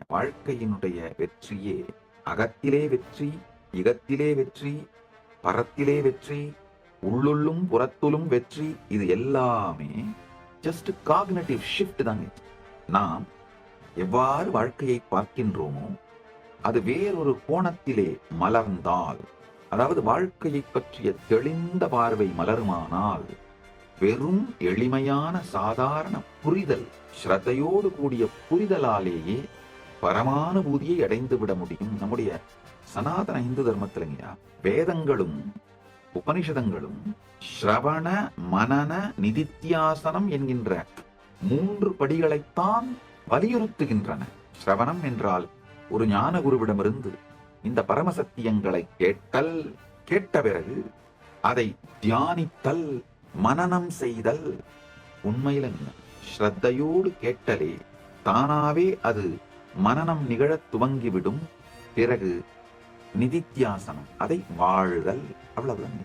வாழ்க்கையினுடைய வெற்றியே அகத்திலே வெற்றி, இகத்திலே வெற்றி, பரத்திலே வெற்றி, உள்ளுள்ளும் புறத்துலும் வெற்றி. இது எல்லாமே ஜஸ்ட் காக்னிட்டிவ் ஷிஃப்ட் தாங்க. நாம் எவ்வாறு வாழ்க்கையை பார்க்கின்றோமோ அது வேறொரு கோணத்திலே மலர்ந்தால், அதாவது வாழ்க்கையை பற்றிய தெளிந்த பார்வை மலருமானால், வெறும் எளிமையான சாதாரண புரிதல், ஸ்ரத்தையோடு கூடிய புரிதலாலேயே பரமானுபூதியை அடைந்து விட முடியும். நம்முடைய சனாதன இந்து தர்மத்திலங்கயா வேதங்களும் உபனிஷதங்களும் ஸ்ரவண மனன நிதித்தியாசனம் என்கின்ற 3 படிகளைத்தான் வலியுறுத்துகின்றன. ஸ்ரவணம் என்றால் ஒரு ஞான குருவிடமிருந்து இந்த பரமசத்தியங்களை கேட்டல், கேட்ட பிறகு அதை தியானித்தல், மனனம் செய்தல். உண்மையில ஸ்ரத்தையோடு கேட்டலே தானாவே அது மனனம் நிகழத் துவங்கிவிடும். பிறகு நிதித்தியாசனம், அதை வாழுதல். அவ்வளவுதான்.